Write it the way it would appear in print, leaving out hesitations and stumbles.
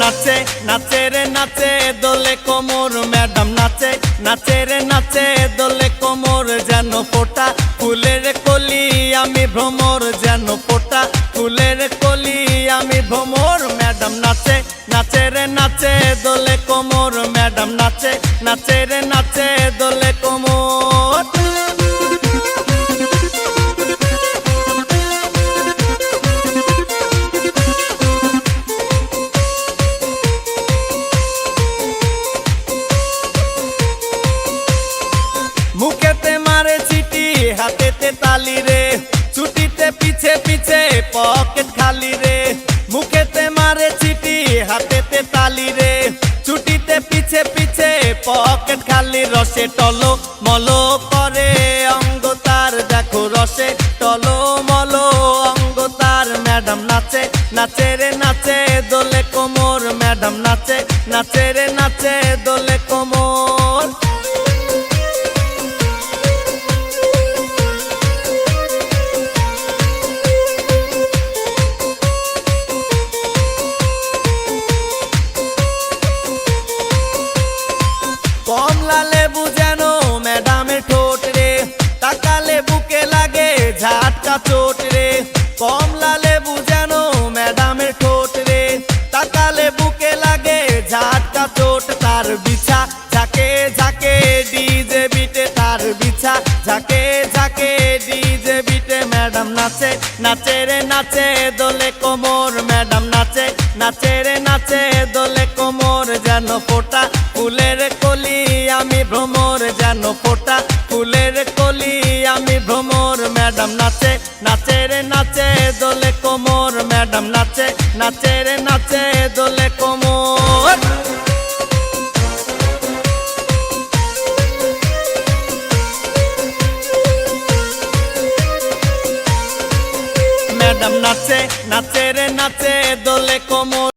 নাচে নাচে রে নাচে দোলে কোমর ম্যাডাম নাচে নাচে রে নাচে দোলে কোমর যেন ফোটা ফুলের কলি আমি ভ্রমর যেন ফোটা ফুলের কলি আমি ভ্রমর ম্যাডাম নাচে নাচে রে নাচে দোলে কোমর ম্যাডাম নাচে নাচে রে নাচে দোলে কোমর মুখেতে মারে চিঠি হাতেতে তালি রে ছুটিতে পিছে পিছে পকেট খালি রে মুখেতে মারে চিঠি হাতেতে তালি রে ছুটিতে পিছে পিছে পকেট খালি রসে টলো মলো করে অঙ্গ তার দেখো রসে টলো মলো অঙ্গ তার ম্যাডাম নাচে নাচে রে নাচে দোলে কোমর ম্যাডাম নাচে নাচে রে নাচে দোলে কোমর কমলা লেবু যেন ম্যাডামের ঠোঁট রে তাকালে বুকে লাগে ঝাটকা চোট রে কমলা লেবু যেন ম্যাডামের ঠোঁট রে তাকালে বুকে লাগে ঝাটকা চোট তার বিছা ঝাঁকে ঝাঁকে ডিজে বিটে তার বিছা ঝাঁকে ঝাঁকে ডিজে বিটে ম্যাডাম নাচে নাচে রে নাচে দোলে কোমর ম্যাডাম নাচে নাচে রে নাচে দোলে কোমর যেন ফোটা ফুলের কলি আমি ভ্রমর যেন ফোটা ফুলের কলি আমি ভ্রমর ম্যাডাম নাচে নাচে রে নাচে দোলে কোমর ম্যাডাম নাচে নাচে রে নাচে দোলে কোমর ম্যাডাম নাচে নাচে রে নাচে দোলে কোমর।